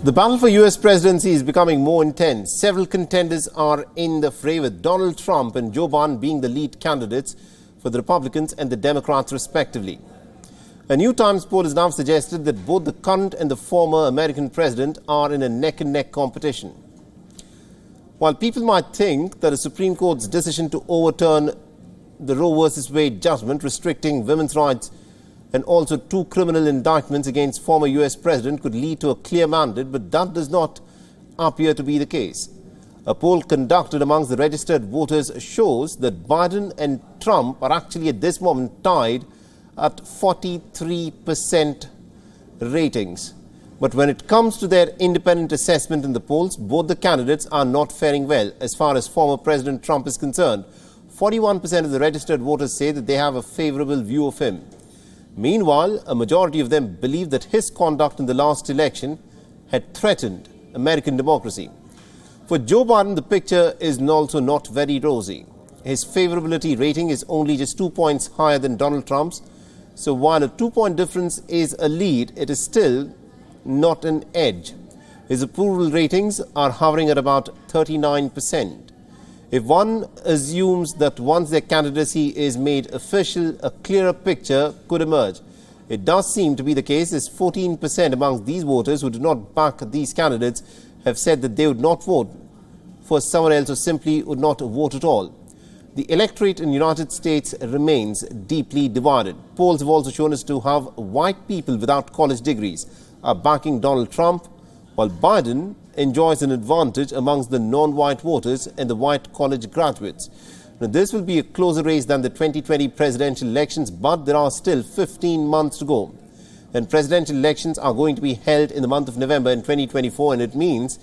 The battle for US presidency is becoming more intense. Several contenders are in the fray, with Donald Trump and Joe Biden being the lead candidates for the Republicans and the Democrats respectively. A New Times poll has now suggested that both the current and the former American president are in a neck-and-neck competition. While people might think that a Supreme Court's decision to overturn the Roe v. Wade judgment restricting women's rights and also 2 criminal indictments against former US President could lead to a clear mandate, but that does not appear to be the case. A poll conducted amongst the registered voters shows that Biden and Trump are actually at this moment tied at 43% ratings. But when it comes to their independent assessment in the polls, both the candidates are not faring well as far as former President Trump is concerned. 41% of the registered voters say that they have a favorable view of him. Meanwhile, a majority of them believe that his conduct in the last election had threatened American democracy. For Joe Biden, the picture is also not very rosy. His favorability rating is only just 2 points higher than Donald Trump's. So while a 2-point difference is a lead, it is still not an edge. His approval ratings are hovering at about 39%. If one assumes that once their candidacy is made official, a clearer picture could emerge. It does seem to be the case, as 14% amongst these voters who do not back these candidates have said that they would not vote for someone else or simply would not vote at all. The electorate in the United States remains deeply divided. Polls have also shown us to have white people without college degrees are backing Donald Trump, while Biden enjoys an advantage amongst the non-white voters and the white college graduates. Now, this will be a closer race than the 2020 presidential elections, but there are still 15 months to go. And presidential elections are going to be held in the month of November in 2024, and it means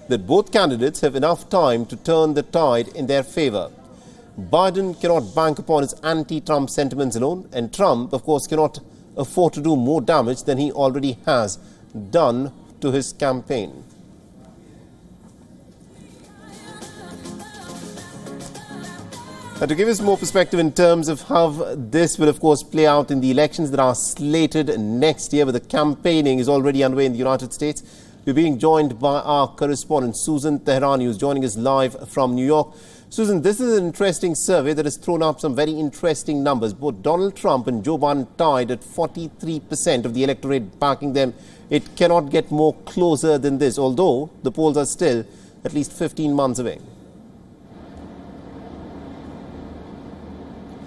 that both candidates have enough time to turn the tide in their favor. Biden cannot bank upon his anti-Trump sentiments alone, and Trump, of course, cannot afford to do more damage than he already has done to his campaign. Now, to give us more perspective in terms of how this will, of course, play out in the elections that are slated next year, where the campaigning is already underway in the United States, we're being joined by our correspondent, Susan Teherani, who's joining us live from New York. Susan, this is an interesting survey that has thrown up some very interesting numbers. Both Donald Trump and Joe Biden tied at 43% of the electorate backing them. It cannot get more closer than this, although the polls are still at least 15 months away.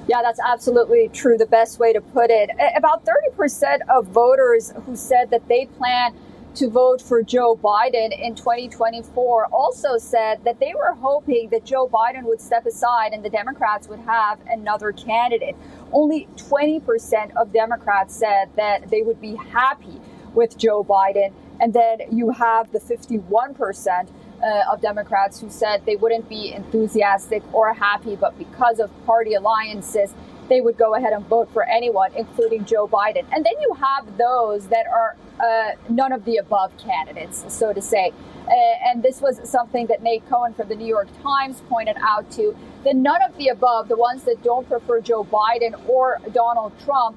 Yeah, that's absolutely true. The best way to put it. About 30% of voters who said that they plan to vote for Joe Biden in 2024 also said that they were hoping that Joe Biden would step aside and the Democrats would have another candidate. Only 20% of Democrats said that they would be happy with Joe Biden. And then you have the 51% of Democrats who said they wouldn't be enthusiastic or happy, but because of party alliances, they would go ahead and vote for anyone, including Joe Biden. And then you have those that are none of the above candidates, so to say. And this was something that Nate Cohen from the New York Times pointed out to. The none of the above, the ones that don't prefer Joe Biden or Donald Trump,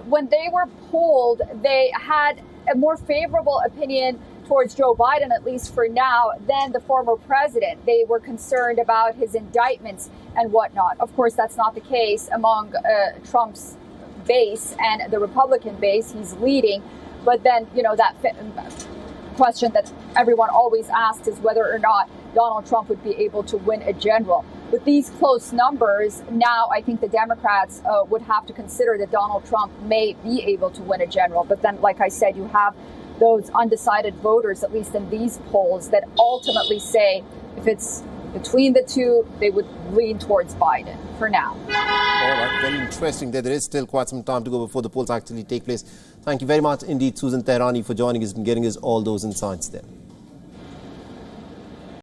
when they were polled, they had a more favorable opinion towards Joe Biden, at least for now, than the former president. They were concerned about his indictments and whatnot. Of course, that's not the case among Trump's base and the Republican base. He's leading. But then, you know, that question that everyone always asks is whether or not Donald Trump would be able to win a general. With these close numbers, now I think the Democrats would have to consider that Donald Trump may be able to win a general. But then, like I said, you have those undecided voters, at least in these polls, that ultimately say if it's between the two, they would lean towards Biden for now. All right, very interesting. There is still quite some time to go before the polls actually take place. Thank you very much indeed, Susan Teherani, for joining us and getting us all those insights there.